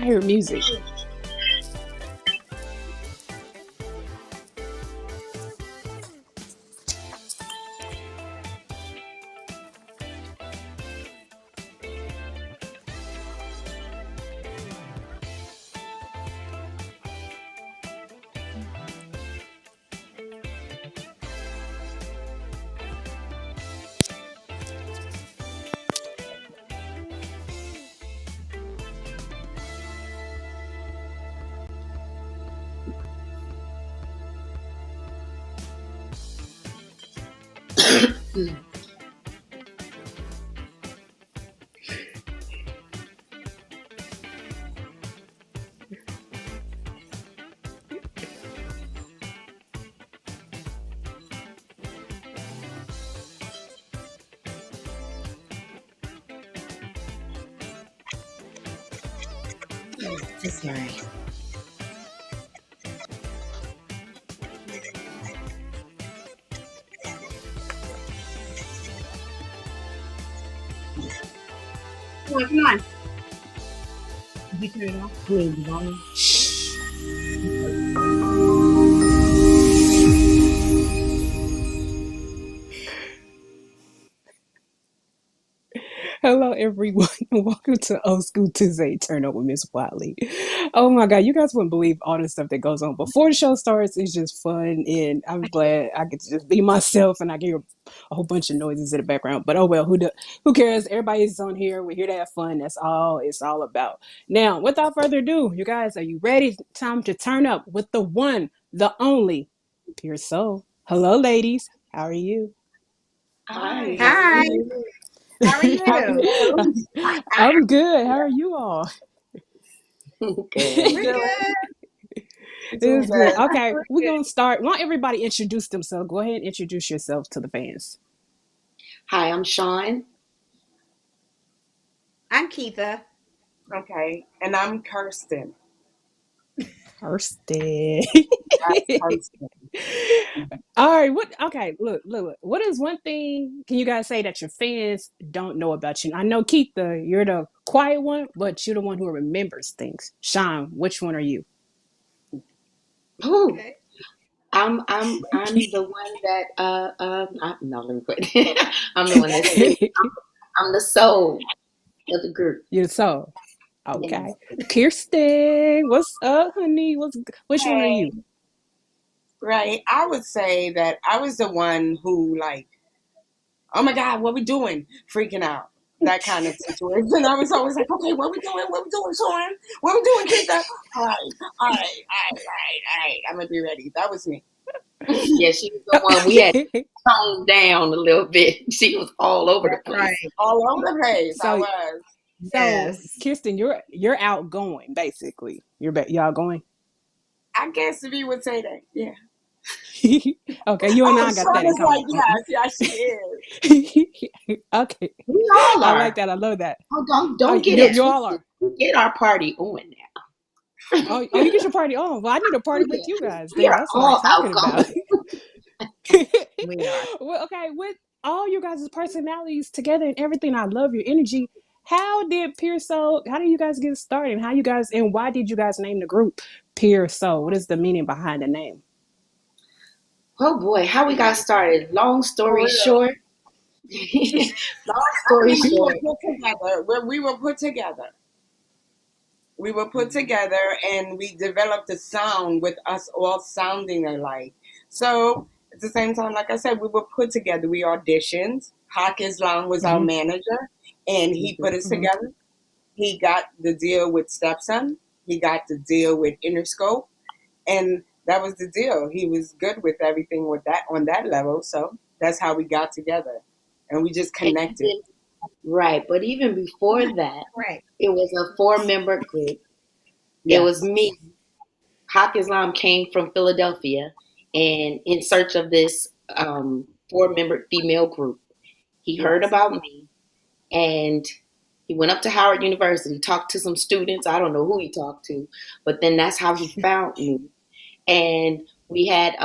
I hear music. That's right. Come on. Did you turn it off? Wait, the volume. Shh. Hello, everyone, and welcome to Old School Tuesday Turnup with Miss Watley. Oh my God, you guys wouldn't believe all the stuff that goes on before the show starts. It's just fun, and I'm glad I get to just be myself, and I can hear a whole bunch of noises in the background. But oh well, who cares? Everybody's on here. We're here to have fun. That's all it's all about. Now, without further ado, you guys, are you ready? Time to turn up with the one, the only, Pure Soul. Hello, ladies. How are you? Hi. Hi. How are How are you? you? I'm good. How are you all? Good. We're good. It's good. Okay, We're we're good. gonna start. Want everybody introduce themselves? Go ahead and introduce yourself to the fans. Hi, I'm Sean. I'm Keitha. Okay, and I'm Kirsten. Kirsten. That's Kirsten. All right. What? Okay. Look. What is one thing can you guys say that your fans don't know about you? I know Keitha, you're the quiet one, but you're the one who remembers things. Sean, which one are you? Ooh, Okay. I'm the one that no, let me quit. I'm the one that sleeps. I'm the soul of the group. You're so Yes. okay. Kirsten, what's up, honey? Which one are Hey, you? right. I would say that I was the one who, like, oh my God, what we doing? Freaking out. That kind of situation. I was always like, okay, what we doing? What we doing, Sean? What we doing, Keita? All right. I'm going to be ready. That was me. Yeah, she was the one we had toned down a little bit. She was all over the That's place. right. All over the place. I So was. So, Yes. Kirsten, you're outgoing, basically. You're outgoing. I guess if you would say that. Yeah. Okay, you and Oh, I got that Sean in is like, common. yes, she is. Okay, We all I like are. that. I love that. Oh, don't Oh, don't get it you all twisted. are. We get our party on now. Oh, you get your party on. Well, I need a party with Yeah, you guys. we Then are that's what I'm all talking about. outgoing. We are. Well, okay, with all you guys' personalities together and everything, I love your energy. How did Pure Soul? How did you guys get started? How you guys and why did you guys name the group Pure Soul? What is the meaning behind the name? Oh boy, how we got started. Long For story real. short. Long story Actually, we were short. put together. We were put together. We were put together and we developed a sound with us all sounding alike. So at the same time, like I said, we were put together. We auditioned. Hawk Islam was our Mm-hmm, manager and he put us mm-hmm. together. He got the deal with Stepson. He got the deal with Interscope. And that was the deal. He was good with everything with that on that level. So that's how we got together. And we just And connected. even, right, but even before that, Right. it was a four-member group. It was Yes. me. Hawk Islam came from Philadelphia and in search of this four-member female group. He heard Yes. about me and he went up to Howard University, talked to some students. I don't know who he talked to, but then that's how he found me. And we had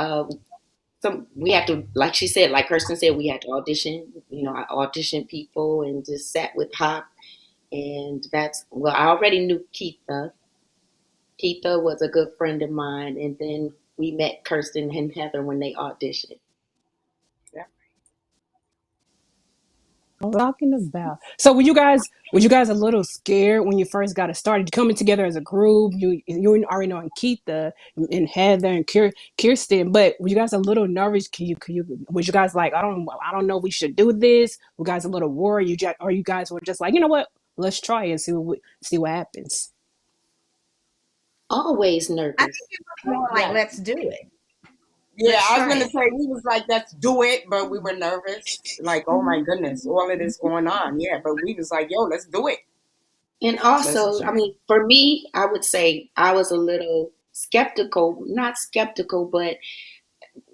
we had to, like she said, like Kirsten said, we had to audition. I auditioned people and just sat with Hop, and that's, well, I already knew Keitha, Keitha was a good friend of mine, and then we met Kirsten and Heather when they auditioned. Yeah. Talking about. So were you guys a little scared when you first got it started coming together as a group? You already knowing Keitha and Heather and Kirsten, but were you guys a little nervous? Was you guys like, I don't know, we should do this? Were you guys a little worried? Or you guys were just like, you know what? Let's try it and see what happens. Always I nervous. think it was more like, Yeah. let's do it. Yeah, Let's I was try gonna it. say we was like, let's do it, but we were nervous. Like, oh my goodness, all of this going on. Yeah, but we was like, yo, let's do it. And Let's also, try I it. mean, for me, I would say I was a little skeptical, not skeptical, but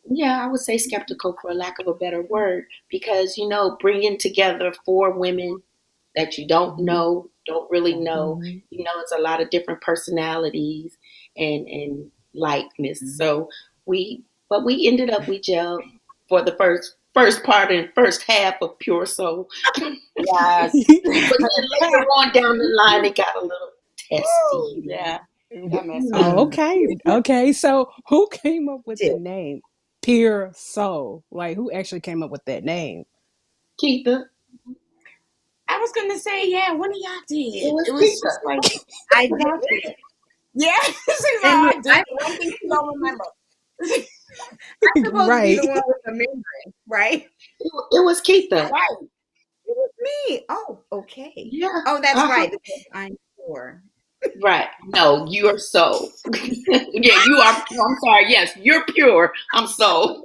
yeah, I would say skeptical for lack of a better word, because, bringing together four women that you don't Mhm. know, don't really know, Mhm. it's a lot of different personalities and likeness. So we ended up, we gelled for the first part and first half of Pure Soul. Yes. But then later on down the line, it got a little Woo! testy. Yeah, that messed with Oh, us. Hmm. okay. Okay. So who came up with the Did. name Pure Soul? Like who actually came up with that name? Keitha, I was gonna say, yeah, one of y'all it did. was It was Keitha. just like, I did. yeah, she's like, And look, I did. One thing she don't remember. I'm supposed to be Right. the one with the memory, right? It was Keitha. Right. It was me. Oh, okay. Yeah. Oh, that's Uh-huh. right. Because I'm sure. Right. No, you're so. Yeah, you are. I'm sorry. Yes, you're pure. I'm so.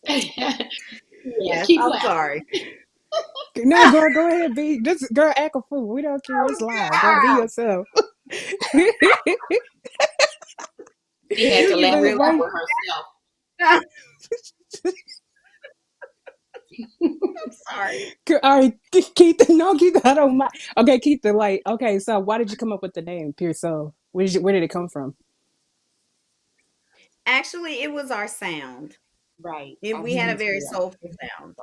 Yeah, Yes, keep I'm laughing. sorry. No, girl, go ahead, be this girl act a fool. We don't care. Oh, It's live. Girl, be God. yourself. She had You to get laugh But really. all right. over herself. I'm sorry. All right, Keith. No, Keith. I don't mind. Okay, Keith. Like, okay. So, why did you come up with the name Pure Soul? Where did it come from? Actually, it was our sound. Right. We had a very Yeah. soulful sound.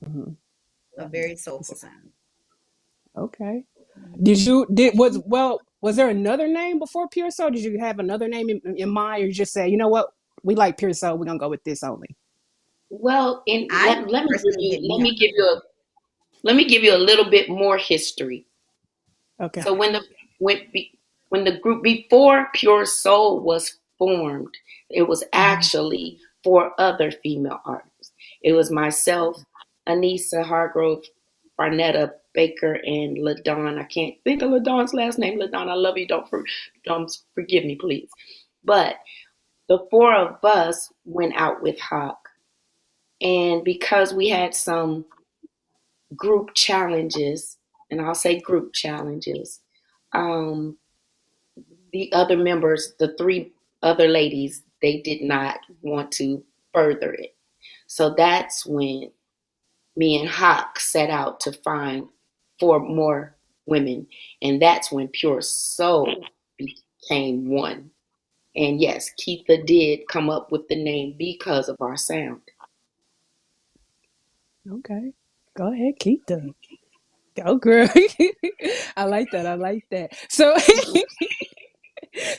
Hmm. A very soulful sound. Okay. Was there another name before Pure Soul? Did you have another name in mind, or you just say, you know what, we like Pure Soul, we're gonna go with this only? Well, and I let me give personally you didn't let know. me give you a let me give you a little bit more history. Okay. So when the group before Pure Soul was formed, it was Mhm. actually four other female artists. It was myself, Anissa Hargrove, Barnetta Baker, and LaDon. I can't think of LaDon's last name. LaDon, I love you. Don't forgive me, please. But the four of us went out with Hawk, and because we had some group challenges, and I'll say group challenges. Um, the other members, the three other ladies, they did not want to further it. So that's when me and Hawk set out to find four more women. And that's when Pure Soul became one. And yes, Keitha did come up with the name because of our sound. Okay. Go ahead, Keith. Go, girl. I like that. I like that. So,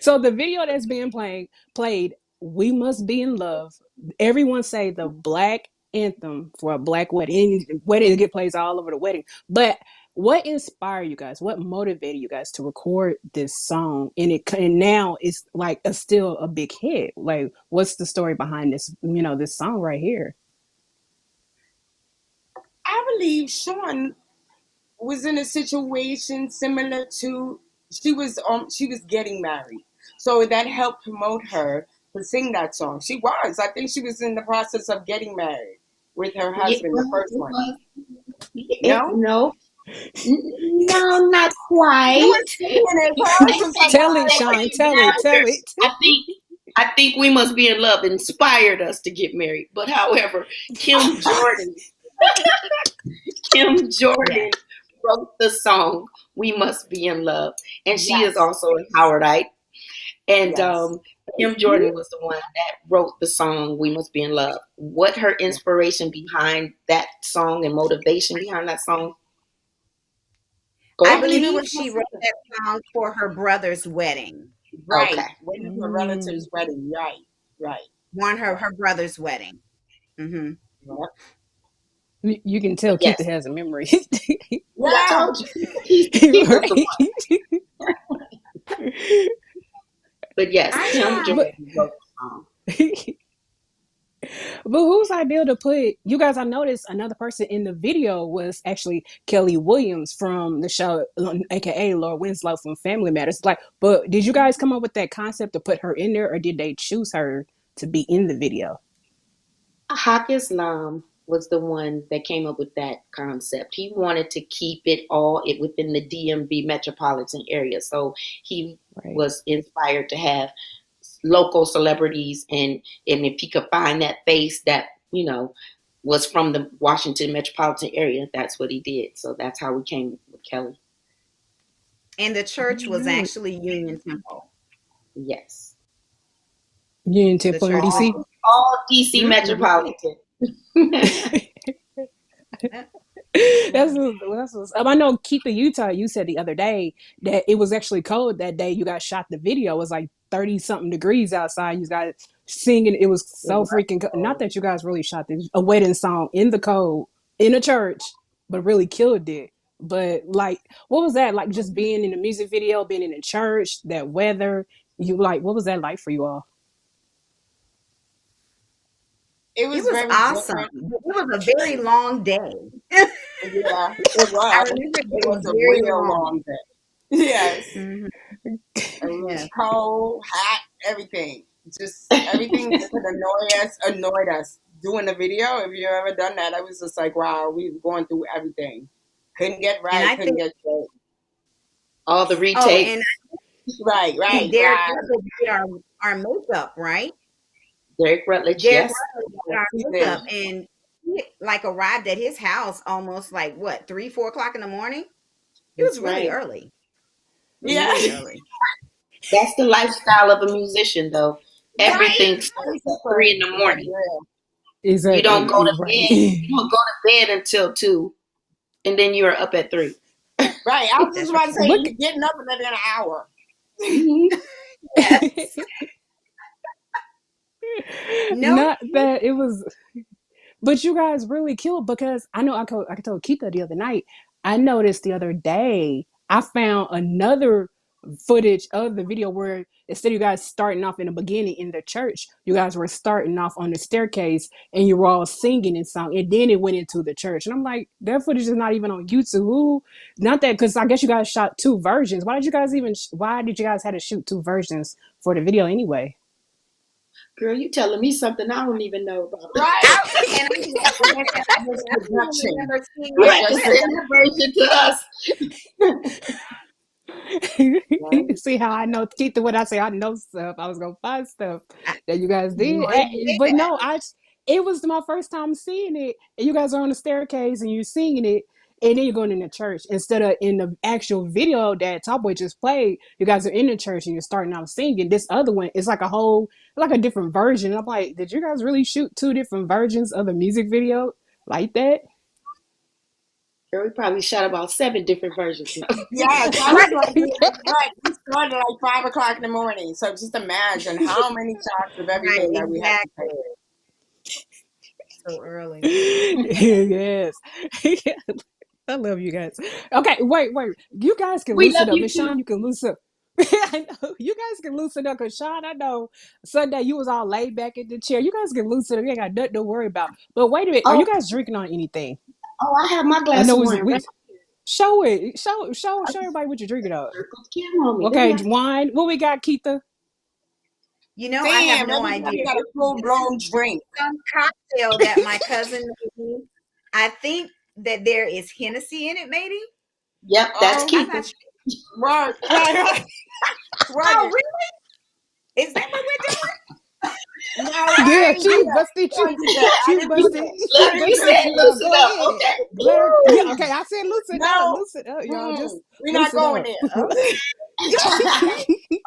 so the video that's being played, "We Must Be in Love." Everyone say the black anthem for a black wedding. Wedding get plays all over the wedding. But what inspired you guys? What motivated you guys to record this song? And now it's like still a big hit. Like, what's the story behind this? This song right here. I believe Sean was in a situation similar to she was getting married. So that helped promote her to sing that song. She was. I think she was in the process of getting married with her Yeah, husband, the well, first one. No? no, no, not You quite. were singing it, so I was just like, Tell it, oh, Sean. Tell it. Tell it. I think I think We Must Be in Love inspired us to get married. But however, Kim Jordan, Kim Yes. Jordan wrote the song We Must Be in Love. And she is yes, also a Howardite. And yes. Kim Jordan was the one that wrote the song We Must Be in Love. What her inspiration behind that song and motivation behind that song, Go I ahead, believe Keith. she wrote that song for her brother's wedding. Right. Okay. Waiting for relatives' wedding. Right. Right. Her brother's wedding. Mm-hmm. You can tell But Keitha yes. has a memory. I Yeah. told you. Keith was the one. Right. But yes, Kim I But Jordan wrote the song. but whose idea to put you guys? I noticed another person in the video was actually Kelly Williams from the show, aka Laura Winslow from Family Matters. Like, but did you guys come up with that concept to put her in there, or did they choose her to be in the video? Haq Islam was the one that came up with that concept. He wanted to keep it all within the DMV metropolitan area. So he Right. was inspired to have local celebrities, and if he could find that face that, was from the Washington metropolitan area, that's what he did. So that's how we came with Kelly. And the church was actually Union Temple. Yes. Union The Temple in church was DC. All DC Mhm. metropolitan. I know Keitha, Utah, you said the other day that it was actually cold that day you guys shot the video. It was like 30 something degrees outside. You guys singing. It was so freaking cold. Not that you guys really shot a wedding song in the cold in a church, but really killed it. But like, what was that like? Just being in the music video, being in the church, that weather. What was that like for you all? It It was was very awesome. different. It was a very long day. Yeah, it was. I remember it It was being a very real long. long day. Yes. Mhm. It was Yes. cold, hot, everything. Just everything that could annoyed us. Doing the video, if you ever done that, I was just like, wow, we were going through everything. Couldn't get And right, I couldn't think, get straight. All the and retakes. Right, Derek Rutledge did our makeup, right? Derek Rutledge, Derek yes. Rutledge did our He did. makeup, and he arrived at his house almost 3, 4 o'clock in the morning. It was That's really right. early. Yeah. Really early. That's the lifestyle of a musician, though. Right. Everything starts at 3 in the morning. Exactly. You don't go to Right. bed. You don't go to bed until 2, and then you are up at 3. Right. I was just about to say, Look- you're getting up in an hour. Yes. No. Not that it was, but you guys really killed because I know I told Keitha the other night. I noticed the other day I found another footage of the video where instead of you guys starting off in the beginning in the church, you guys were starting off on the staircase and you were all singing and song, and then it went into the church. And I'm like, that footage is not even on YouTube. Who? Not that, because I guess you guys shot 2 versions. Why did you guys have to shoot 2 versions for the video anyway? Girl, you telling me something I don't even know about. Right. And I remember seeing You that have to clip. send that version to us. See how I know, Keitha, when I say I know stuff, I was gonna find stuff that you guys did. You did But that. no, it was my first time seeing it. And you guys are on the staircase and you're singing it, and then you're going in the church instead of in the actual video that Tallboy just played. You guys are in the church and you're starting out singing. This other one is like a different version. I'm like, did you guys really shoot 2 different versions of the music video like that? Girl, we probably shot about 7 different versions. No. Yeah, that was like, we started like 5 o'clock in the morning. So just imagine how many shots of everything that we had to take. So early. Yes. I love you guys. Okay, wait. You guys can We loosen love up. you Miss Sean, too. you can loosen up. I know. You guys can loosen up because Sean, I know Sunday you was all laid back in the chair. You guys can loosen up. You ain't got nothing to worry about. But wait a minute, are you guys drinking on anything? Oh, I have my I glass know of it's wine. Right? show it. Show everybody what you're drinking on. Camera on me. Okay, wine. What we got, Keitha? You know, I have no everybody idea. got a full-blown drink. Some cocktail that my cousin made me. I think that there is Hennessy in it, maybe. Yep, that's I'm Keith. not sure. Right. Oh, really? Is that what we're doing? No, Yeah, she busted you. She busted. Let her, you said loosen up. Okay. Yeah, okay. I said loosen up. Loosen up, y'all. Just we're not going there.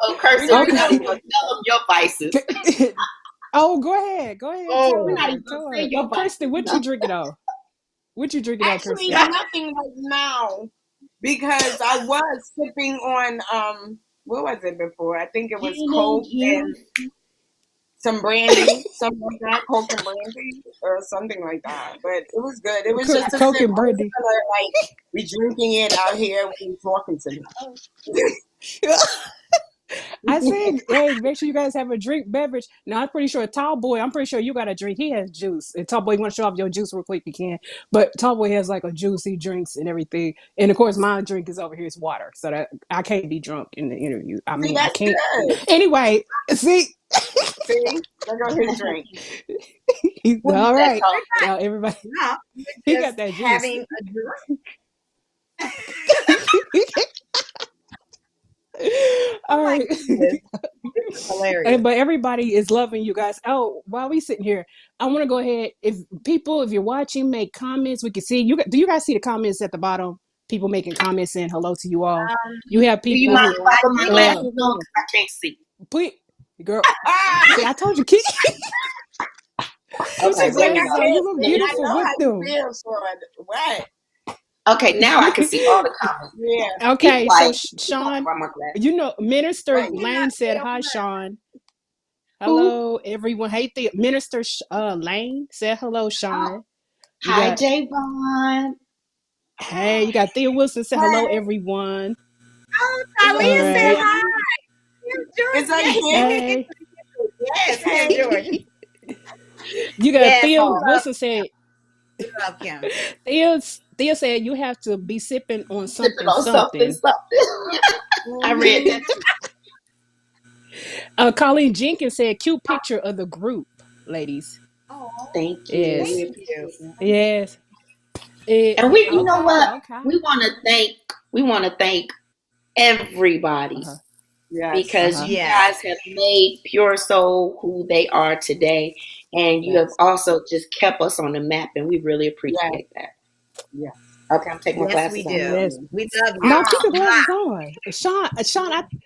Oh, Kirsten, Okay. we're not even going to tell them your vices. Oh, go ahead. We're not even Tell going to her. say your vices. Kirsten, what you drinking on? What you drinking on, Actually, Kirsten? nothing right now because I was sipping on what was it before? I think it was Gin and Coke and juice. some brandy, something like that, Coke and brandy or something like that. But it was good. It was just a Coke sip. and I wasn't brandy. gonna like be drinking it out here when you're talking to me. I said, hey, make sure you guys have a drink beverage. Now, I'm pretty sure Tallboy, I'm pretty sure you got a drink. He has juice. And Tallboy, you want to show off your juice real quick? You can. But Tallboy has like a juice. He drinks and everything. And of course, my drink is over here is water. So that I can't be drunk in the interview. I See, mean, I that's can't. good. Anyway, see? See, there go his drink. What is All that right. called? Now, everybody, No, he we're got just that juice. having a drink. All Oh my right. goodness, this is hilarious. But everybody is loving you guys. Oh, while we sitting here, I want to go ahead. If you're watching, make comments. We can see you. Do you guys see the comments at the bottom? People making comments saying hello to you all. You have Do you people mind who, if I put my I glasses uh, on? 'Cause I can't see. please, girl. Ah, See, I told you, keep put Okay, your she's like, there we I glasses go. on. You can't look see. I beautiful know with how you them. feel, Sean. What? Okay, now I can see all the comments. Yeah. Be Okay, so quiet. Be quiet Sean, about my glasses. you know, Minister Right. you're not Lane said real hi, much. Sean. Who? Hello, everyone. Hey, Minister Lane said hello, Oh, Sean. You hi, got Javon. Hey, you got Thea Wilson said hello, Hey, everyone. Oh, is that All Talia said right. hi. Kim? Here's George. Is that Yes, Kim? Hey. yes, here's Hey. George. You got Yes, Thea we love, Wilson said Kim. Thea said you have to be sipping on Sipping something on something, something. something. I read that too. Colleen Jenkins said cute picture of the group, ladies. Oh, Thank you. thank Yes. We you. appreciate that. Yes. And we, you know Okay, what? okay. We want to thank everybody Uh-huh. Yes. because Uh-huh. you Yes. guys have made Pure Soul who they are today, and you have Yes. also just kept us on the map, and we really Yes. appreciate that. Yes. Okay, I'm taking my Yes, we glasses off. do. Yes. We love you. No, keep your Ah, glasses on.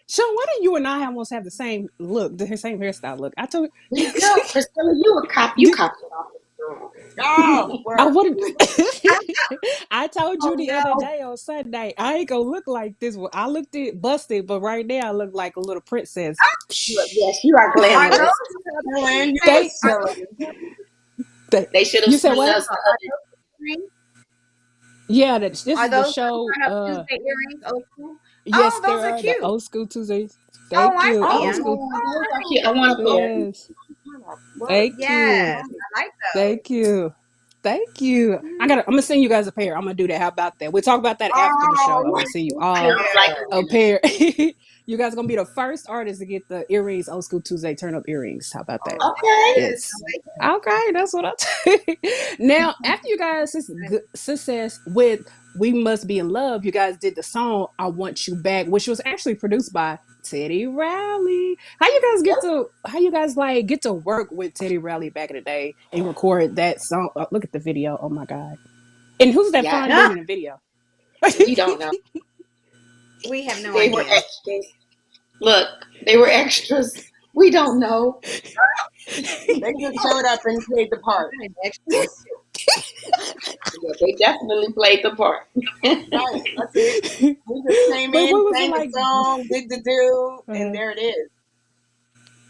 Sean, why do you and I almost have the same look, the same hairstyle look? I told We do, Priscilla. You a cop. You you. copied it off oh, the I word. would. I told you Oh the other no. day on Sunday, I ain't gonna look like this one. I looked it busted, but right now I look like a little princess. Look, yes, you are Are those glamorous. Helen, you were Thank, are silly. They should have you said seen what? us the other. earrings? Yeah, this Are is the those show. Turnup Tuesday earrings? Oh, cool. Yes, Oh, there those are are the cute. old school Tuesdays. Oh, Thank I you, see old them. school. Oh, those are Oh, cute. I want a pair. Yes, Word. thank you. yes, I like those. Thank you. Thank you. Mhm. I'm gonna send you guys a pair. I'm gonna do that. How about that? We'll talk about that after the show. I Oh, want to see you Thank all Sounds like a a you. winner. pair. You guys gonna be the first artist to get the earrings, old school Tuesday turn up earrings. How about that? Okay. Yes, Yes. I like Okay, that's what Now, after you guys' success with "We Must Be in Love," you guys did the song "I Want You Back," which was actually produced by Teddy Riley. How you guys like get to work with Teddy Riley back in the day and record that song? Look at the video. Oh my god! And who's that Yeah, fine dude that. in the video? we don't know. We have no They were idea. extras. Look, they were extras. We don't know. they just showed up and played the part. Extras. Yeah, they definitely played the part. Right. That's it. We just came But in, what was it sang the like? song, did the do, and Uh, there it is.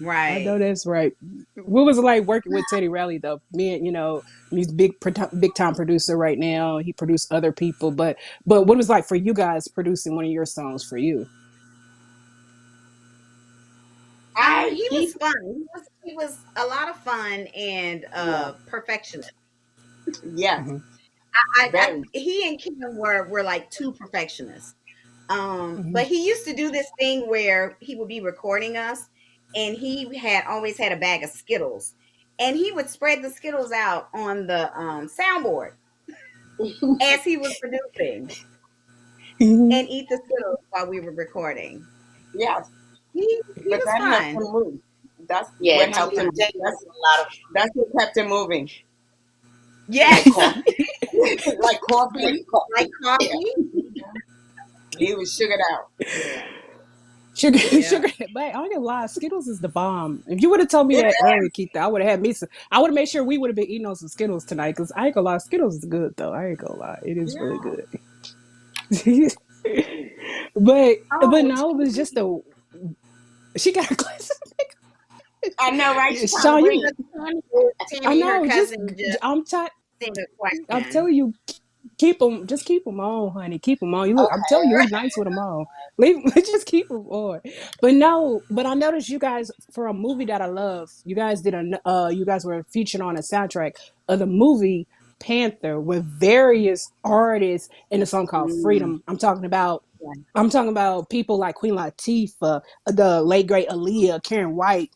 I know Right. that's right. What was it like working with Teddy Riley though? Being, he's big time producer right now. He produced other people, but what was it like for you guys producing one of your songs for you? He was He, fun. He was a lot of fun and Yeah. perfectionist. Yes. Mm-hmm. Very. He and Kim were like two perfectionists. Mm-hmm. But he used to do this thing where he would be recording us, and he had always had a bag of Skittles, and he would spread the Skittles out on the soundboard as he was producing, Mm-hmm. and eat the Skittles while we were recording. Yes. He But was that helped him fun. move. That's yeah, what He helped was. him. Teddy was That's a lot of that's what kept him moving. Like Yes, coffee. Like coffee. like Yeah. coffee. He was sugared out. Sugar, Yeah. sugar, but I ain't gonna lie, Skittles is the bomb. If you would have told me It that is. earlier, Keith, I would have had me some. I would have made sure we would have been eating on some Skittles tonight because I ain't gonna lie, Skittles is good though. I ain't gonna lie, it is really Yeah. good. but Oh, no, it was just a. She got her glasses. I know, right? She's trying to Sean, you. breathe. I Tammy, her know. Just cousin, just I'm tired. sent a I'm question. telling you, keep them. Just keep them on, honey. Keep them on. You look. I'm Okay. telling you, he's nice with them on. Leave. Just keep them on. But no. But I noticed you guys for a movie that I love. You guys did a. You guys were featured on a soundtrack of the movie Panther with various artists in a song called Mm, Freedom. I'm talking about. yeah. I'm talking about people like Queen Latifah, the late great Aaliyah, Karen White,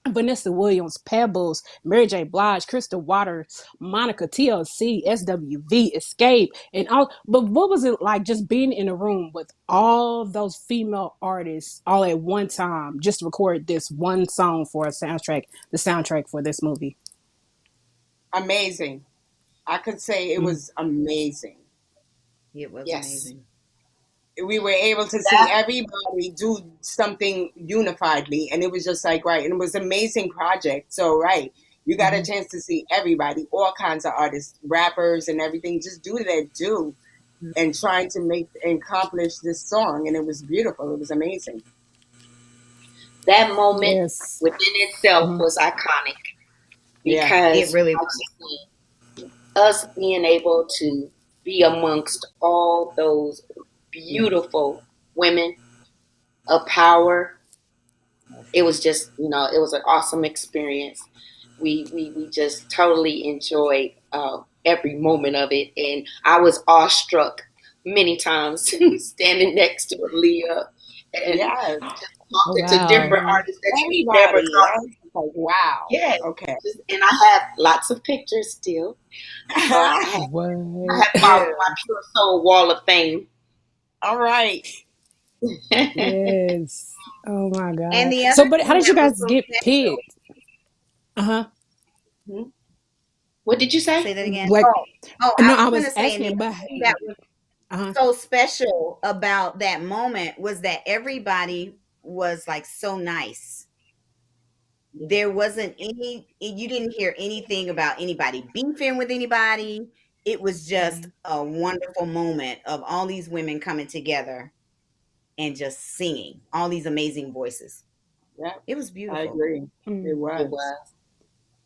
Vanessa Williams, Pebbles, Mary J. Blige, Crystal Waters, Monica, TLC, SWV, Escape, and all. But what was it like just being in a room with all those female artists all at one time, just to record this one song for a soundtrack, the soundtrack for this movie? Amazing. I could say it Mm. was amazing. It was Yes. amazing. We were able to see That everybody do something unifiedly, and it was just like right, and it was an amazing project. So right, you got a Mhm. chance to see everybody, all kinds of artists, rappers, and everything, just do their due and trying to make and accomplish this song, and it was beautiful. It was amazing. that moment Yes. within itself Mhm. was iconic Yeah, It because, really like was. you said, us being able to be amongst all those yeah, beautiful women of power, it was just, it was an awesome experience. We just totally enjoyed every moment of it, and I was awestruck many times standing next to Aaliyah and yes, just Oh talking to wow. different hmm artists that you never everybody. I thought. was just like, wow. Yeah, Okay. and I have lots of pictures still. I What? have Yeah. my Pure Soul Wall of Fame. All right. Yes. Oh my And God. the other So, but how thing did you that was guys so get special, picked? Uh huh. Mhm. What did you say say? that again. Like, Oh, I no, was I gonna was say, and the asking, but other thing that was uh so special about that moment was that everybody was like so nice. There wasn't any, you didn't hear anything about anybody beefing with anybody. It was just huh. a wonderful moment of all these women coming together and just singing, all these amazing voices. Yep, It was I beautiful. agree. It Mm. It was. was.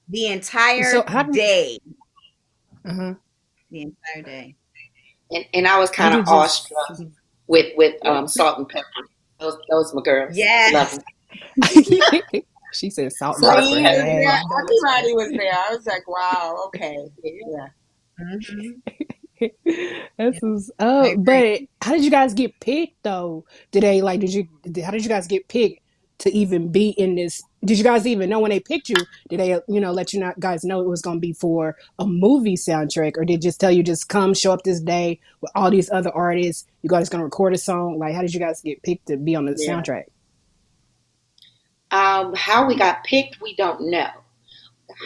The So entire how did day, uh-huh. the entire day. And I was I kind of did just awestruck with Yeah. Salt and Pepper. Those my girls. Love Yes. them. she said salt and Salt and pepper. Queen was Pepper. there. Hey. Everybody was there. I was like, wow, okay. Yeah. Yeah. Mhm. This Yeah, is I agree. but how did you guys get picked though? Did they like how did you guys get picked to even be in this? Did you guys even know when they picked you? Did they let you not guys know it was gonna be for a movie soundtrack, or did just tell you just come show up this day with all these other artists? You guys gonna record a song? Like how did you guys get picked to be on the Yeah. soundtrack? How we got picked, we don't know.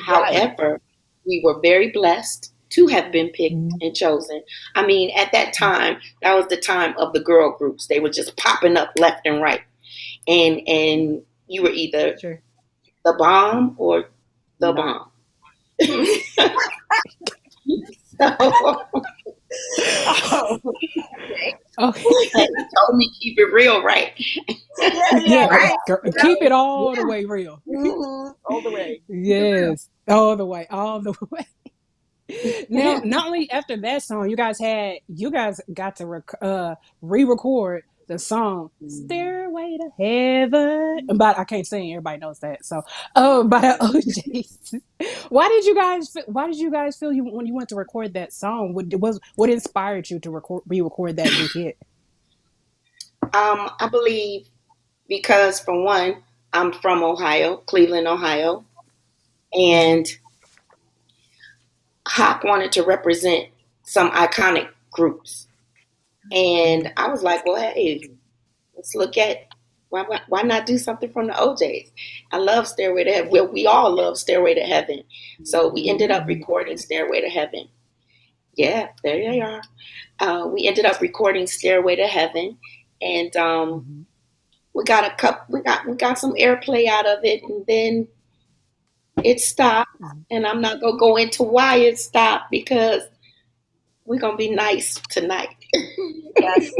Right. However, we were very blessed to have been picked Mm-hmm. and chosen. I mean, at that time, that was the time of the girl groups. They were just popping up left and right. And you were either Sure. the bomb or the Not. bomb. So Oh, Okay. he told me keep it real, right? yeah, yeah, Yeah, Right. yeah. keep it Yeah. all the way real. All the way. Keep it real. Yes, all the way, all the way. Now, not only after that song, you guys got to re-record the song Mhm. "Stairway to Heaven," but I can't sing. Everybody knows that. So, by the OJs. Why did you guys feel you when you went to record that song? What inspired you to re-record that big hit? I believe because for one, I'm from Ohio, Cleveland, Ohio, Mm-hmm. and Hawk wanted to represent some iconic groups. Mm-hmm. And I was like, well, hey, let's look at why not do something from the OJs? I love Stairway to Heaven. Well, we all love Stairway to Heaven. So we ended up Mm-hmm. recording Stairway to Heaven. Yeah, there they are. We ended up recording Stairway to Heaven, and Mm-hmm. we got a cup. We got some airplay out of it, and then it stopped. And I'm not gonna go into why it stopped because we're gonna be nice tonight. Yes.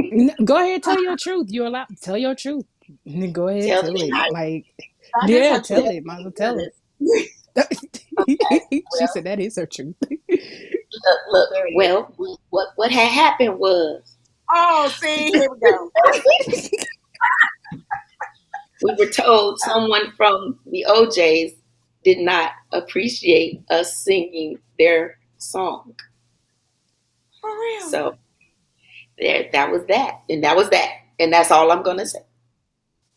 Go ahead, tell your truth. You're allowed to tell your truth. Go ahead, Tell tell me it. how Like, That is yeah, her tell truth. it. Might as well tell it. okay. She Well, said that is her truth. look. There you Well, what had happened was Oh, see, here we go. we were told someone from the OJs did not appreciate us singing their song. For real. So there, that was that, and that was that, and that's all I'm gonna say.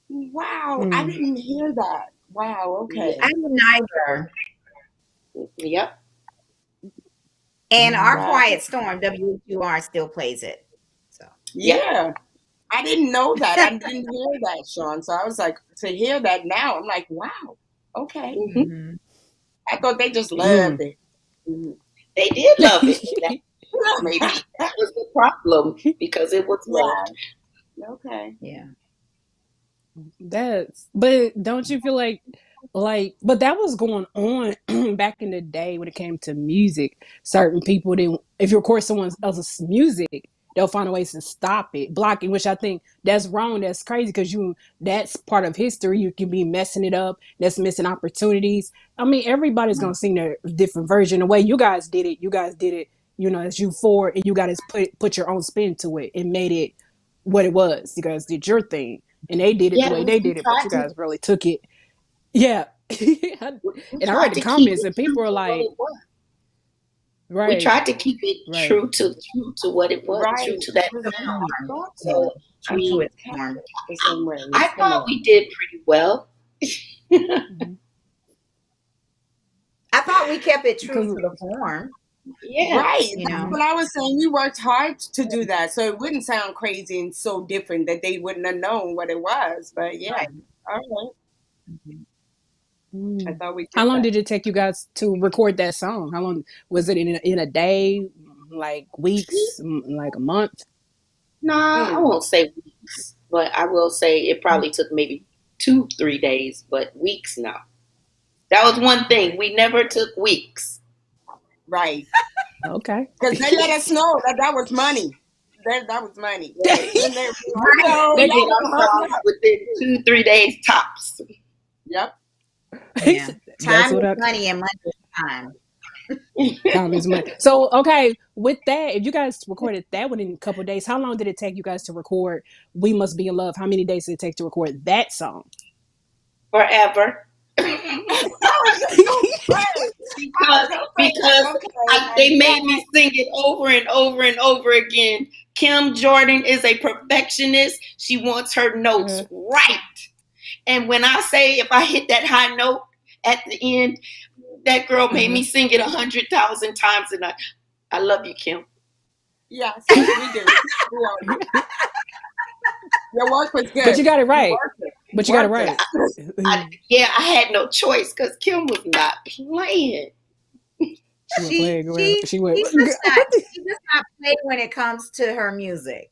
Wow, I didn't hear that. Wow, okay. I didn't either. Yep. And our Wow. Quiet Storm, WQR, still plays it. So Yeah. I didn't know that. I didn't hear that, Sean. So I was like, to hear that now, I'm like, wow, okay. mhm. I thought they just loved it. They did love it. Maybe that was the problem because it was loved. Yeah. Okay. Yeah. But don't you feel like but that was going on back in the day when it came to music. Certain people didn't, if you record someone else's music, they'll find a ways to stop it, blocking, which I think that's wrong. That's crazy because that's part of history. You can be messing it up. That's missing opportunities. I mean, everybody's gonna sing their different version. The way you guys did it, as you four, and you guys put your own spin to it and made it what it was. You guys did your thing. And they did it the Yeah, way they we did it, but you tried to. guys really took it. Yeah. We And I read tried the to keep comments it and true people are to what like, it was. We right, tried to keep it right. true to what it was, Right. true to that The sound. form. Thought So so. I True to mean, its form. The same way. I thought we did pretty well. Mhm. I thought we kept it true Because to the form. Yeah. Right. You That's know. what I was saying. We worked hard to do that. So it wouldn't sound crazy and so different that they wouldn't have known what it was. But yeah. Right. All right. I thought we did how long that. did it take you guys to record that song? How long was it in a day, like weeks, like a month? Nah, I won't say weeks, but I will say it probably took maybe 2-3 days, but weeks no. That was one thing. We never took weeks. Right. Okay. Because they let us know that was money. That was money. Right. And they, We did our songs within 2-3 days tops. Yep. Yeah. That's Time what is money and money is time. time is money. So, okay, with that, if you guys recorded that one in a couple of days, how long did it take you guys to record "We Must Be in Love"? How many days did it take to record that song? Forever. because they made me sing it over and over and over again. Kim Jordan is a perfectionist. She wants her notes right. And when I say if I hit that high note at the end, that girl made me sing it 100,000 times. And I love you, Kim. Yes, we do. Your work was good. But you got it right. But you got it right. I had no choice because Kim was not playing. She does not play when it comes to her music.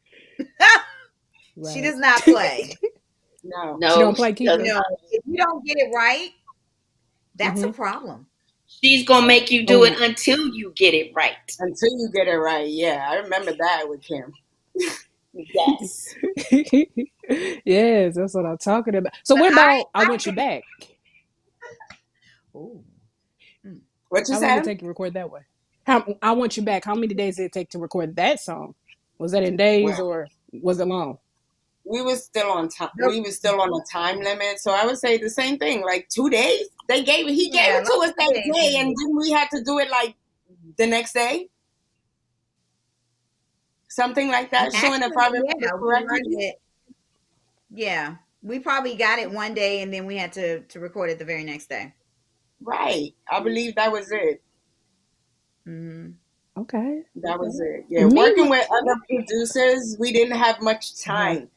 She does not play. No. She don't play keyboard. If you don't get it right, that's a problem. She's gonna make you do it until you get it right. Until you get it right, yeah. I remember that with Kim. Yes. Yes, that's what I'm talking about. So what about I Want You Back? Ooh. What you How said? long did it take to record that way? I Want You Back. How many days did it take to record that song? Was that in days or was it long? We were still on time. We were still on a time limit. So I would say the same thing, like 2 days. He gave it to us that day, and then we had to do it like the next day. Something like that. Showing if I remember correctly. Yeah. We probably got it one day and then we had to record it the very next day. Right. I believe that was it. Okay. That was it. Yeah. Working with other producers, we didn't have much time.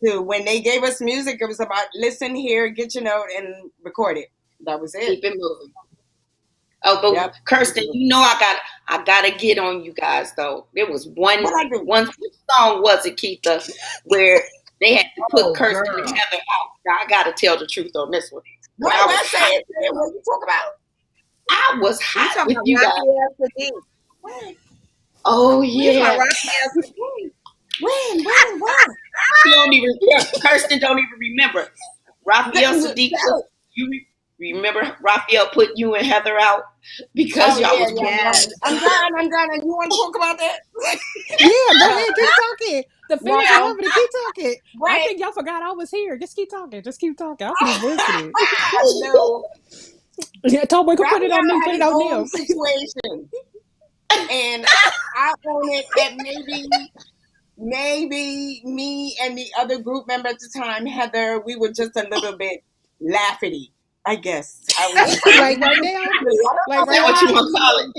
When they gave us music, it was about listen here, get your note, and record it. That was it. Keep it moving. Oh, but Kirsten, I gotta get on you guys though. There was one song, was it, Keitha, where they had to put Kirsten and Heather out. Now, I gotta tell the truth on this one. What you talk about? I was hot with you guys. What? Oh yeah. When? She don't even. Kirsten don't even remember. Raphael Sadiq. You remember Raphael put you and Heather out because y'all was. Yes. I'm done. You want to talk about that? Yeah, go ahead, keep talking. The fans are Wow. loving it. Keep talking. I Right. think y'all forgot I was here. Just keep talking. I'm just listening. No. Yeah, Tallboy, go put it on me. Raphael Put had it his on own them. situation. And I own it that maybe me and the other group member at the time, Heather, we were just a little bit laughy, I guess. I would just say. Like right now. Like Say right what now. you want to call it.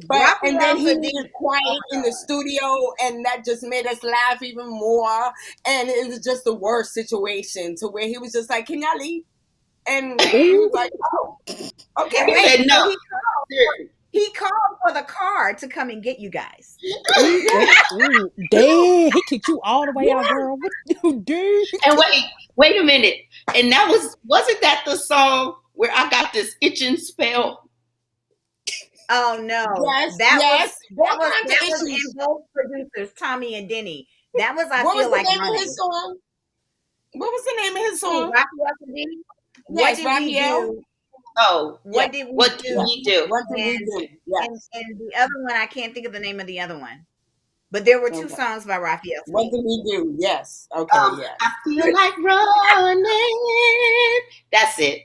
But and then he Raphael needed quiet in the studio, and that just made us laugh even more. And it was just the worst situation to where he was just like, "Can y'all leave?" And we was like, "Oh, okay." And He wait, said no. so he called for the car to come and get you guys. Damn, he kicked you all the way out, girl. What you do? And wait a minute. And that wasn't that the song where I got this itching spell? Oh no. Yes, That What was kinds of issues? in both producers, Tommy and Denny. That was What feel was like the name running. of his song? What was the name of his song? Raphael and Denny. Yes, What did we Raphael. do? Oh, What did we what do? did we do? What did we do? Yes. And the other one, I can't think of the name of the other one. But there were two songs by Raphael. What did we do? Yes. Okay. Yes. I feel like running. That's it.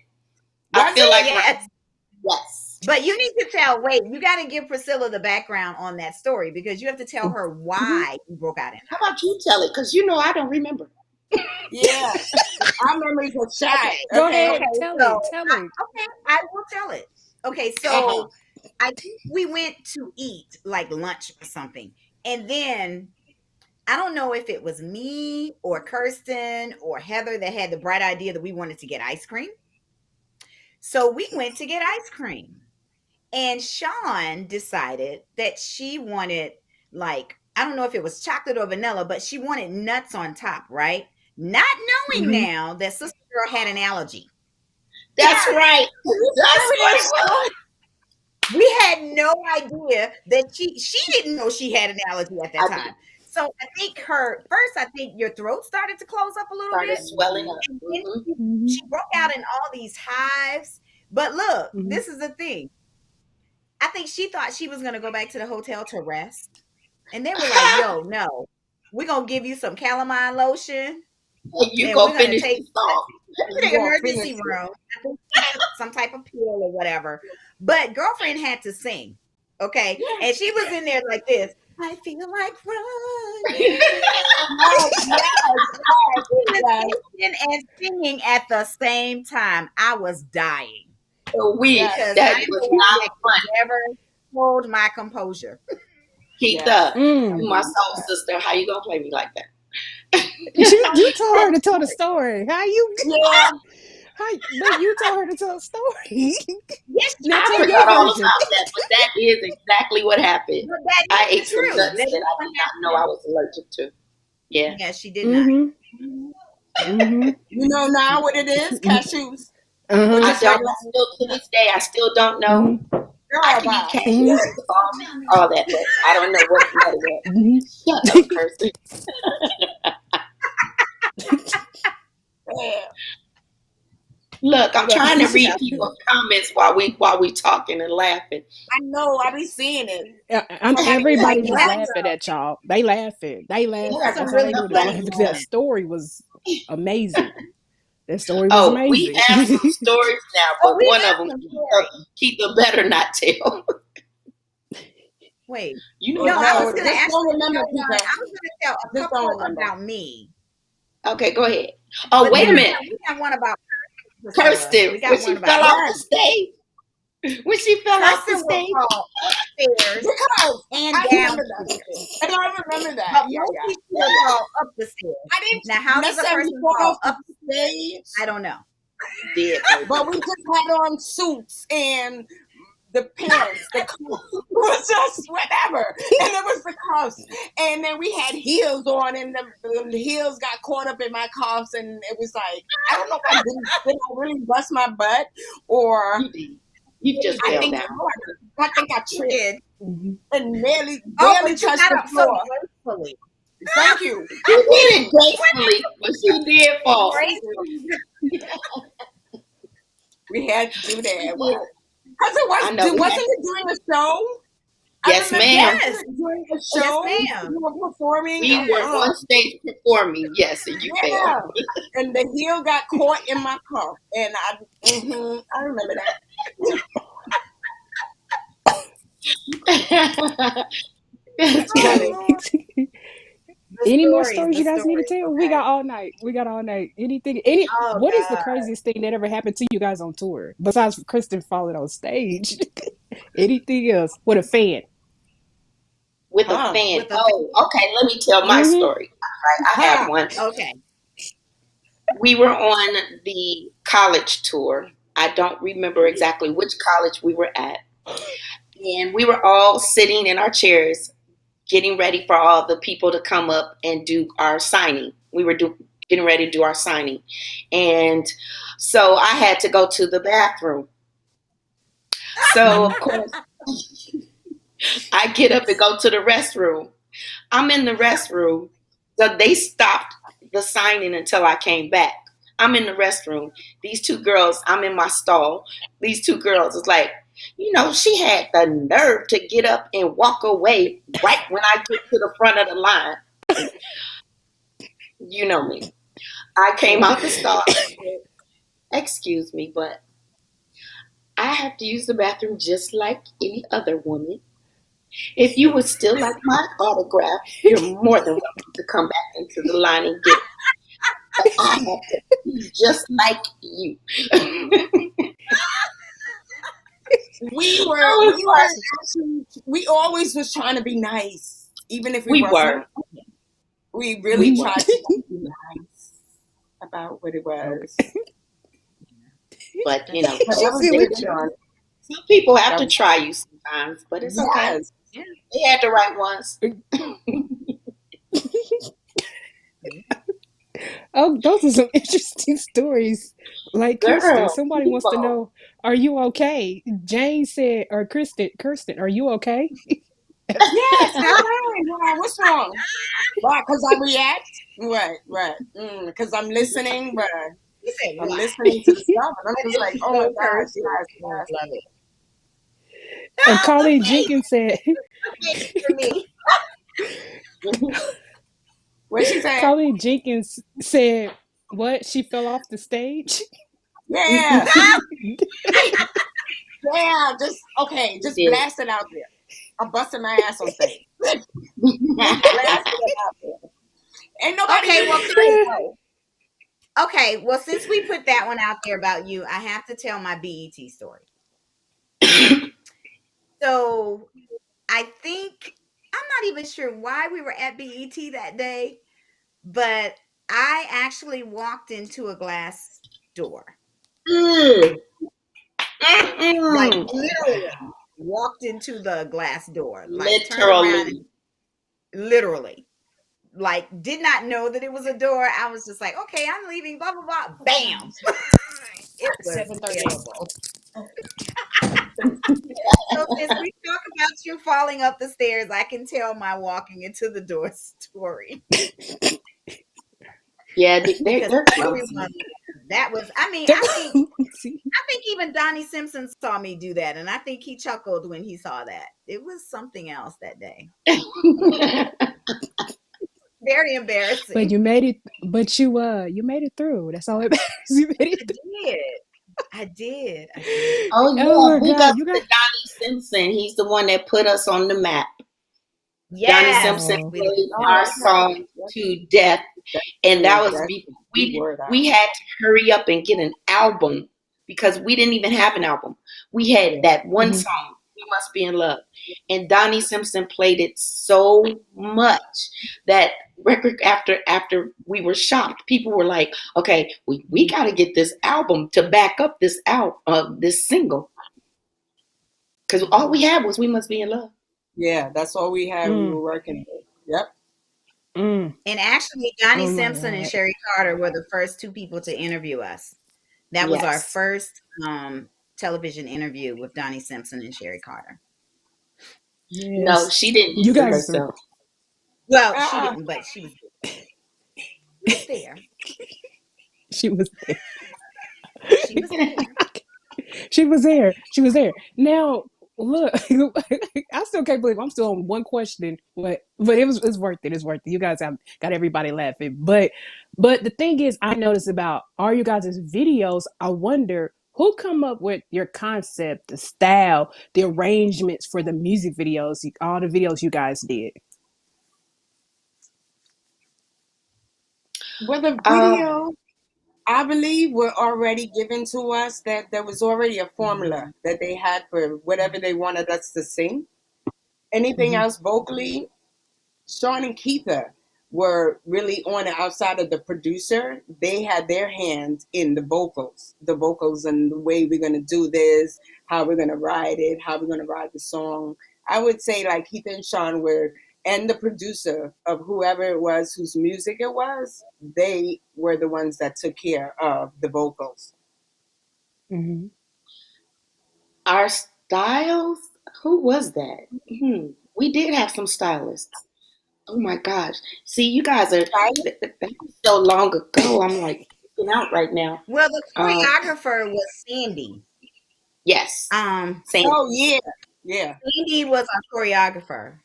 I feel like yes. Yes. But you need to you got to give Priscilla the background on that story because you have to tell her why you broke out in it. How about you tell it? Because I don't remember. Yeah. Our memories are shy. Go ahead, tell it. Okay, I will tell it. Okay, so I think we went to eat like lunch or something. And then I don't know if it was me or Kirsten or Heather that had the bright idea that we wanted to get ice cream. So we went to get ice cream. And Sean decided that she wanted, like, I don't know if it was chocolate or vanilla, but she wanted nuts on top, right? Not knowing now that Sister Girl had an allergy. That's right. That's right. We had no idea that she didn't know she had an allergy at that time. So I think I think your throat started to close up a little bit. Swelling up. And she broke out in all these hives. But look, this is the thing. I think she thought she was going to go back to the hotel to rest. And they were like, yo, no, we're going to give you some calamine lotion. You go finish the song. To the emergency room. I think some type of pill or whatever. But girlfriend had to sing. Okay. Yeah. And she was in there like this. I feel like running. Yes. And singing at the same time. I was dying. That was not fun. Never hold my composure. Keitha, my soul sister, how you gonna play me like that? You told her to tell the story. How you? Yeah. You told her to tell the story. Yes, I forgot all about that, but that is exactly what happened. I ate some nuts that I did not know I was allergic to. Yeah. Yeah, she did not. You know now what it is? Cashews. I don't. Still to this day, I still don't know. I can eat cashews, all that, but I don't know what nut is. Shut up, Kirsten. Look, I'm trying to read people's comments while we talking and laughing. I know, I be seeing it. Everybody was laughing at y'all. They laughing. That's how they do it. That story was amazing. That story was amazing. We have some stories now, but one of them Keitha better not tell. Wait. I was going to tell a couple about me. Okay, go ahead. Oh, wait a minute. We have one about Kirsten. When she fell off the stage. When she fell off the stage. Upstairs and down the stairs. And I remember that. But most people fall up the stairs. I didn't. Now, how does a person fall up the stage? I don't know. But we just had on suits and the pants, the cuffs, was just whatever. And it was the cuffs. And then we had heels on, and the heels got caught up in my cuffs, and it was like, I don't know if did I really bust my butt or You just I fell think down. I tripped did. Mhm. and barely But you touched got the up so floor. gracefully. Thank you. She did it gracefully, but she did fall. Gracefully. We had to do that. Yeah. Because I know. wasn't it during a show? Yes, I remember ma'am. Yes. during a Yes, show ma'am. you were performing. We were on stage performing, yes, and you Yeah, fell. and the heel got caught in my cuff, and I remember That's Oh funny. Lord. The Any more stories, stories the you guys need to stories. tell? We Okay. got all night. We got all night. Anything? Oh What is the God. craziest thing that ever happened to you guys on tour besides Kristen falling on stage? Anything else with a fan? With a that. fan. With a Oh, okay. Let me tell my Mm-hmm. story. I have one. okay. We were on the college tour. I don't remember exactly which college we were at. And we were all sitting in our chairs getting ready for all the people to come up and do our signing. We were getting ready to do our signing. And so I had to go to the bathroom. So, of course, I get up and go to the restroom. I'm in the restroom. So they stopped the signing until I came back. I'm in the restroom. These two girls, I'm in my stall. These two girls is like, she had the nerve to get up and walk away right when I get to the front of the line. You know me. I came out the stall. Excuse me, but I have to use the bathroom just like any other woman. If you would still like my autograph, you're more than welcome to come back into the line and get it. But I have to be just like you. We always was trying to be nice, even if we We wasn't. were. We really We were. tried to be nice about what it was. But, She that was said their we job. Some people have to try you sometimes, but it's okay. Yes. Yeah. They had the right ones. Oh, those are some interesting stories. Like Kristen, Girl, somebody wants to people. know, are you okay? Jane said, or Kristen, are you okay? Yes. Why? What's wrong? Why? Because I react. Right. Because I'm listening, but You said I'm why? listening to the stuff, and I'm Why just did like, you oh my go gosh, first? yes. Love it. Colleen The face. Jenkins said, The face for me. What she said? Colleen Jenkins said, what? She fell off the stage? Yeah. We Just did. blast it out there. I'm busting my ass on stage. Just blast it out there. Ain't nobody Okay, well, gonna know. okay, well, since we put that one out there about you, I have to tell my BET story. So I think I'm not even sure why we were at BET that day, but I actually walked into a glass door. Mm. Like Mm-mm. literally walked into the glass door. Like turned around Literally. and literally like did not know that it was a door. I was just like, okay, I'm leaving, blah blah blah. Bam. It was 7:38. terrible. So since we talk about you falling up the stairs, I can tell my walking into the door story. Yeah, Because they're everyone clumsy. that was I think even Donnie Simpson saw me do that, and I think he chuckled when he saw that. It was something else that day. Very But embarrassing. you made it. But you made it through. That's all it matters. You made it I through. did. I did. I did. Oh Oh yeah, my big God, up you to got. Donnie Simpson. He's the one that put us on the map. Donnie Yes. Simpson Oh, We played Oh, our okay. song to death, and that was That's a good we word out. we had to hurry up and get an album because we didn't even have an album. We had that one mhm. song, "We Must Be in Love," and Donnie Simpson played it so much that record after we were shocked. People were like, "Okay, we got to get this album to back up this single." Because all we had was "We Must Be in Love." Yeah, that's all we had. We were working with. Yep. Mm. And actually, Donnie Oh my Simpson and God. Sherry Carter were the first two people to interview us. That was our Yes. first television interview with Donnie Simpson and Sherry Carter. No, Yes. she didn't You use it guys are herself. Well, she Uh-uh. didn't, but she was there. she was there. She was there. She was there. She was there. Now, look, I still can't believe I'm still on one question, but it's worth it. It's worth it. You guys have got everybody laughing. But the thing is, I noticed about all you guys' videos, I wonder who come up with your concept, the style, the arrangements for the music videos, all the videos you guys did. Well, the Um, video, I believe, were already given to us, that there was already a formula that they had for whatever they wanted us to sing. Anything Mhm. else vocally, Sean and Keitha were really on it outside of the producer. They had their hands in the vocals and the way we're going to do this, how we're going to write it, how we're going to write the song. I would say like Keitha and Sean were, and the producer of whoever it was whose music it was, they were the ones that took care of the vocals. Mhm. our styles, who was that? We did have some stylists. Oh my gosh. See, you guys are, Right? that was so long ago. I'm like freaking out right now. Well, the Um, choreographer was Sandy. yes. Um, Same. Oh yeah, yeah. Sandy was our choreographer.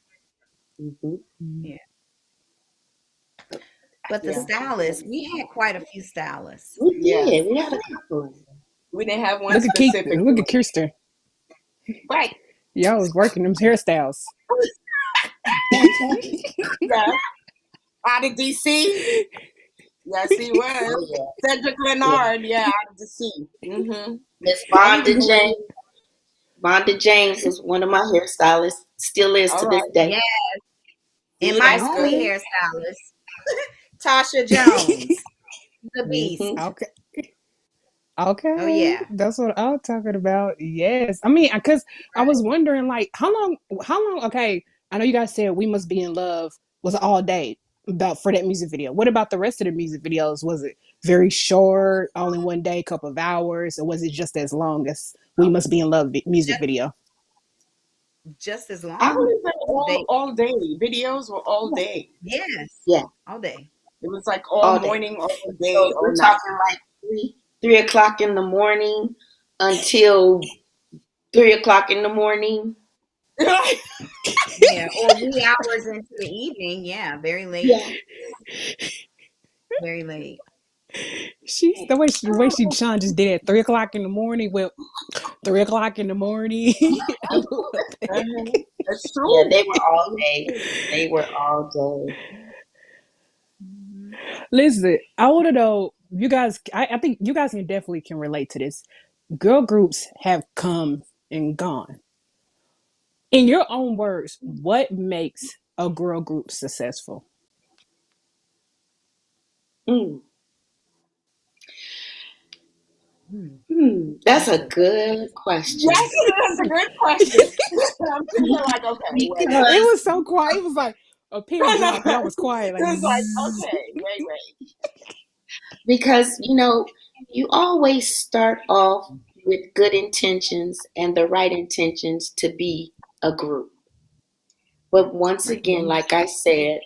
Hmm. Mhm. Yeah. But the Yeah. stylist, we had quite a few stylists. We Yes. did. We had a couple. We didn't have one Look at Keith. specific Look at one. Kirsten. Right. Y'all was working them hairstyles. Yeah. Out of DC. Yes, he was. Oh yeah. Cedric Yeah. Leonard, yeah, out of DC. Mm-hmm. Miss I was Vonda great. James. Vonda James was one of my hairstylists. Still is All to this right. day. Yeah. And See, my that's only good. hairstylist, Tasha Jones, the beast. Hmm. Okay. Oh Okay, yeah. that's what I'm talking about. Yes, I mean, because I was wondering, like, how long? Okay, I know you guys said "We Must Be in Love" was all day about for that music video. What about the rest of the music videos? Was it very short, only one day, couple of hours, or was it just as long as "We Must Be in Love" music Just, video? just as I I long. would say They all day. Videos were all day. yes, Yeah, all day. It was like all all day. morning, all day, So all we're night. talking like 3 o'clock in the morning until 3 o'clock in the morning. Yeah, or wee hours into the evening. Yeah, very late. Yeah. Very late. She's the way she Sean just did it 3 o'clock in the morning. Well, 3 o'clock in the morning. I love Uh-huh. it. That's Yeah, true. they were all day. They were all day. Mhm. Listen, I want to know you guys. I think you guys can relate to this. Girl groups have come and gone. In your own words, what makes a girl group successful? Mm. Hmm. That's That's a a good question. Yes, that's a good question. I'm thinking like, okay, wait, wait. It Because was so quiet. It was like a pin I know. drop. Y'all was quiet, It like was like, zzz. okay, wait. because you always start off with good intentions and the right intentions to be a group. But once Right. again, like I said,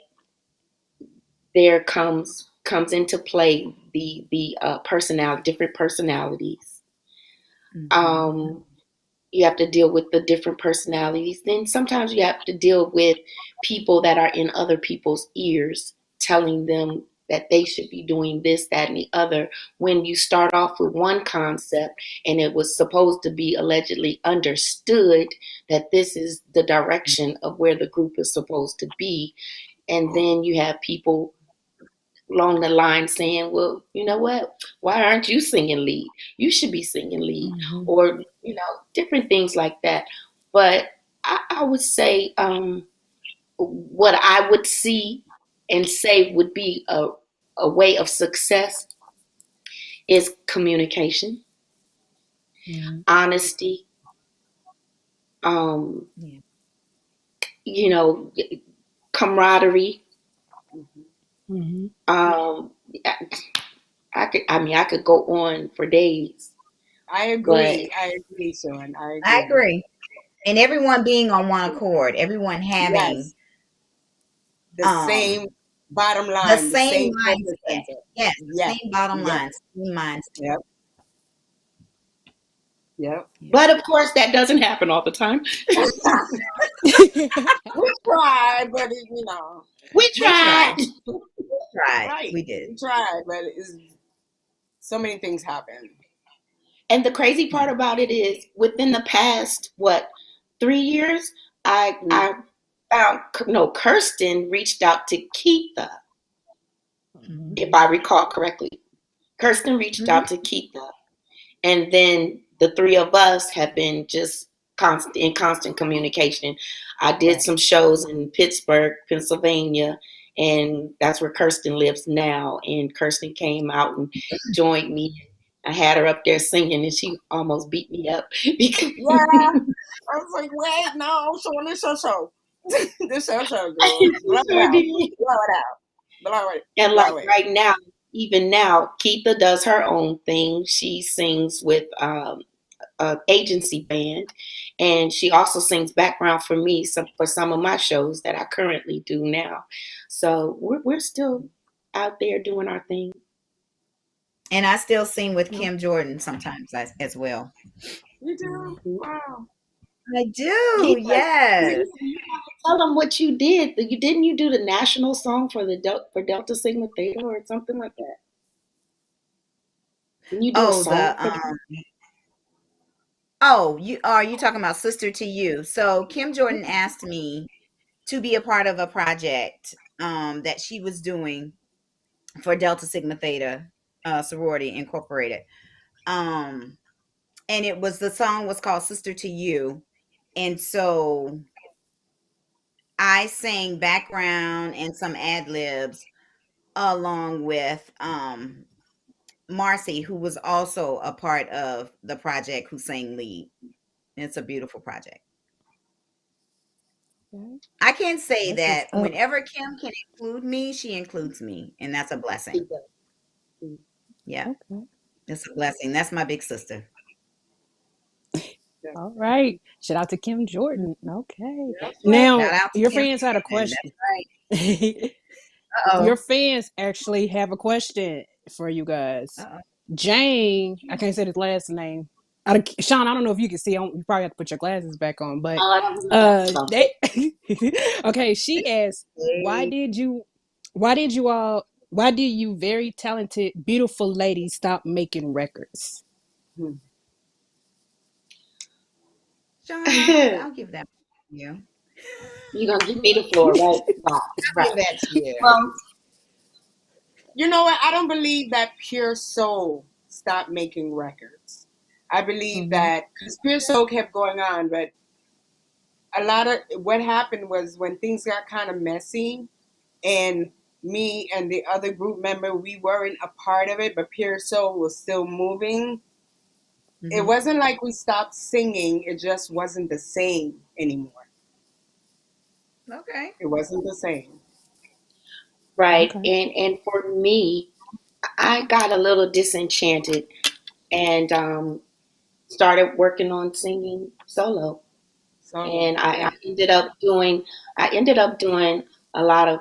there comes into play the personality, different personalities. Mhm. Um, you have to deal with the different personalities. Then sometimes you have to deal with people that are in other people's ears, telling them that they should be doing this, that, and the other. When you start off with one concept and it was supposed to be allegedly understood that this is the direction of where the group is supposed to be, and then you have people along the line saying, well, you know what? Why aren't you singing lead? You should be singing lead, Mhm. or, different things like that. But I would say what I would see and say would be a way of success is communication, Mhm. honesty, um, Yeah. you know, camaraderie. Mhm. Um, I could go on for days. I But agree. I agree, Sean. I I agree. agree. And everyone being on one accord, everyone having Yes, the um same bottom the line, the same same focus mindset. center. Yes, Yes, same bottom yes, line, same mindset. yep, yep. Yeah. but of course that doesn't happen all the time. We tried, but We We tried. tried. We tried. right. We did. We tried, but so many things happen. And the crazy part Yeah. about it is within the past, 3 years, I Mm. I found no Kirsten reached out to Keitha, Mhm. if I recall correctly. Kirsten reached Mhm. out to Keitha, and then the three of us have been just constant communication. I did Right. some shows in Pittsburgh, Pennsylvania, and that's where Kirsten lives now. And Kirsten came out and joined me. I had her up there singing, and she almost beat me up because. Yeah, I was like, wait, no, Sean, this show. This show, girl. Blow it Sure out. did. Blow it out. Blow it. And like Blow it. right now, even now, Keitha does her own thing. She sings with agency band, and she also sings background for me for some of my shows that I currently do now. So we're still out there doing our thing. And I still sing with Kim Jordan sometimes as well. You do? Mhm. Wow. I do. Keitha, Yes. tell them what you did. You do the national song for for Delta Sigma Theta or something like that? Didn't you do a Oh, song for them? you are you talking about Sister to You. So Kim Jordan asked me to be a part of a project that she was doing for Delta Sigma Theta Sorority Incorporated. Um and the song was called Sister to You. And so I sang background and some ad libs along with Marcy, who was also a part of the project, who sang lead. It's a beautiful project. I can say That's what's that up. whenever Kim can include me, she includes me, and that's a blessing. Yeah, Okay. it's a blessing. That's my big sister. All right. Shout out to Kim Jordan. Okay. That's right. Shout Now, out to your Kim fans had a Jordan. question. That's right. Your Uh-oh. fans actually have a question for you guys. Uh-oh. Jane, I can't say his last name. Sean, I don't know if you can see. You probably have to put your glasses back on. But I don't have glasses on. they okay. She asked, Hey. why did you very talented, beautiful ladies stop making records? Hmm. Sean, I'll give that to you. You're gonna give me the floor, right? Right, I'll give right. that to you. Well, You know what? I don't believe that Pure Soul stopped making records. I believe Mm-hmm. that because Pure Soul kept going on, but a lot of what happened was when things got kind of messy, and me and the other group member, we weren't a part of it, but Pure Soul was still moving. It Mhm. wasn't like we stopped singing, it just wasn't the same anymore. Okay. It wasn't the same. right. Okay. And for me, I got a little disenchanted and started working on singing solo. Solo, And I, yeah. I ended up doing a lot of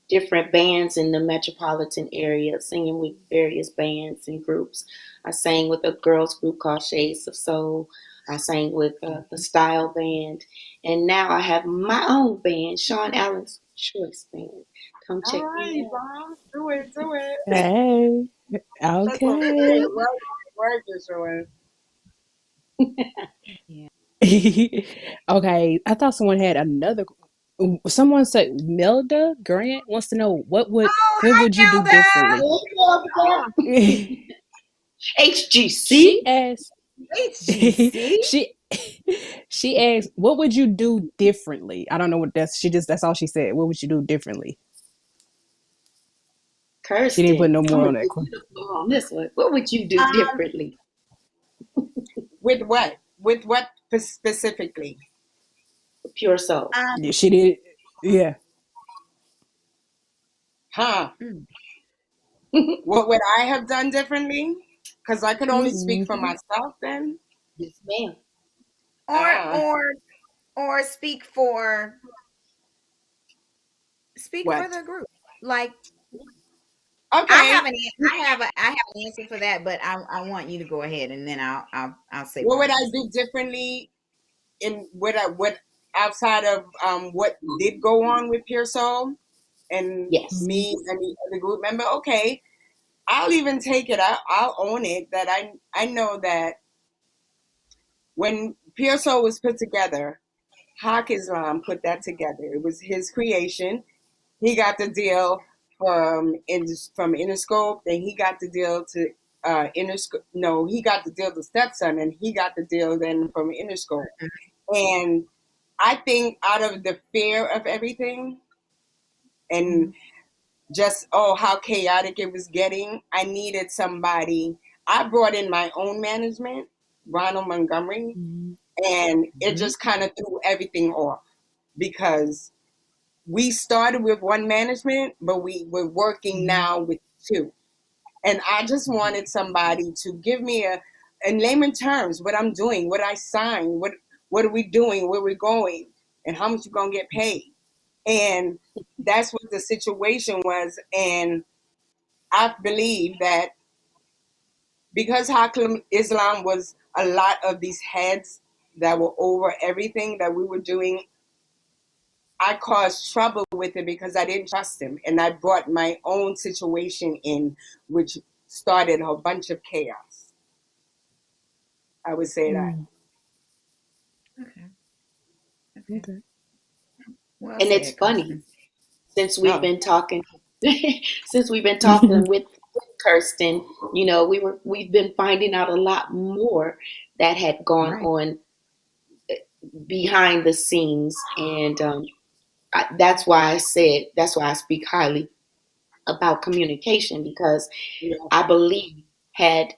different bands in the metropolitan area, singing with various bands and groups. I sang with a girls group called Shades of Soul. I sang with the Style Band, and now I have my own band, Sean Allen's Choice Band. Come All check right, me out. Bob, do it, do it. Hey. That's what we're doing. Okay. Work is doing. Yeah. Okay. I thought someone had another. Someone said Melda Grant wants to know Oh, what would you do hi, differently? HGC. She asked. Melda. HGC. she she asked, "What would you do differently?" I don't know what that's. That's all she said. What would you do differently? She didn't put Kirsten, no I'm more gonna on that give question. you the floor on this one. What would you do Um, differently? With what? With what specifically? Pure Soul. Yeah, she did. Yeah. Huh? mm, What would I have done differently? Because I could only speak for myself then. Yes, ma'am. Or speak for What? the group. Like Okay. I have an answer for that, but I want you to go ahead and then I'll say What what would I'm I gonna do differently in what outside of what did go on with Pearsall and Yes. me and the other group member? Okay, I'll even take it. I'll own it. That I know that when Pearsall was put together, Haq Islam put that together. It was his creation. He got the deal from Interscope, then he got the deal to Interscope. No, he got the deal to Stepson, and he got the deal then from Interscope. And I think out of the fear of everything and just how chaotic it was getting, I needed somebody. I brought in my own management, Ronald Montgomery, and it just kind of threw everything off because we started with one management, but we were working now with two. And I just wanted somebody to give me in layman terms, what I'm doing, what I signed, what are we doing, where we're going, and how much you're going to get paid. And that's what the situation was. And I believe that because Hakim Islam was a lot of these heads that were over everything that we were doing, I caused trouble with it because I didn't trust him. And I brought my own situation in, which started a bunch of chaos. I would say that. Okay. Well And said, it's funny Kirsten. since we've been talking, with Kirsten. You know, we've been finding out a lot more that had gone on behind the scenes, and that's why I speak highly about communication, because I believe had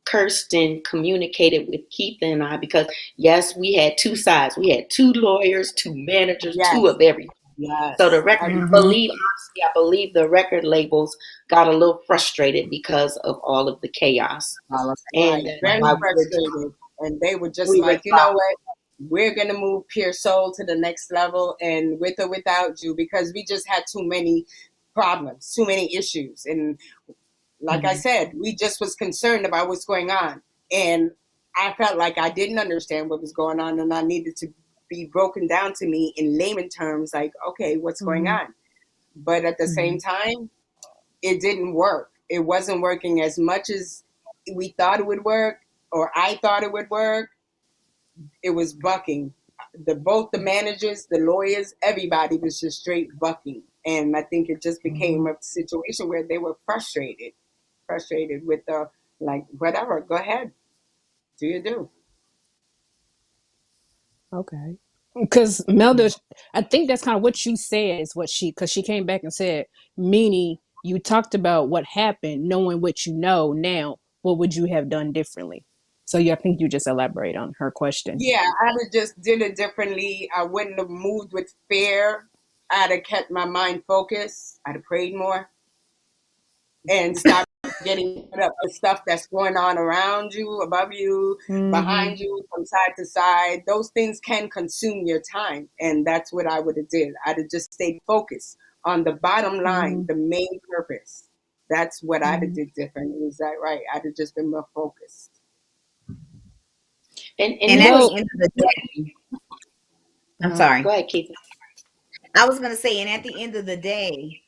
Kirsten communicated with Keith and I, because yes, we had two sides. We had two lawyers, two managers, two of everything. Yes. So the record, honestly, I believe the record labels got a little frustrated because of all of the chaos. And Very frustrated. And they were just like, you know what? We're going to move Pearsall to the next level, and with or without you, because we just had too many problems, too many issues. And like I said, we just was concerned about what's going on. And I felt like I didn't understand what was going on, and I needed to be broken down to me in layman terms, like, okay, what's going on? But at the same time, it didn't work. It wasn't working as much as we thought it would work, or I thought it would work. It was bucking. Both the managers, the lawyers, everybody was just straight bucking. And I think it just became a situation where they were frustrated with like, whatever, go ahead, do you do. Okay. Because Melda, I think that's kind of what you said is what because she came back and said, meaning you talked about what happened, knowing what you know now, what would you have done differently? So yeah, I think you just elaborate on her question. Yeah, I'd have just did it differently. I wouldn't have moved with fear. I'd have kept my mind focused. I'd have prayed more and stopped getting caught up with stuff that's going on around you, above you, behind you, from side to side. Those things can consume your time. And that's what I would have did. I'd have just stayed focused on the bottom line, the main purpose. That's what I'd have did different. Is that right? I'd have just been more focused. And at the end of the day, I'm sorry. Go ahead, Keith. I was going to say, and at the end of the day,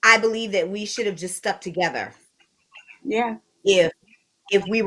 I believe that we should have just stuck together. Yeah. If we were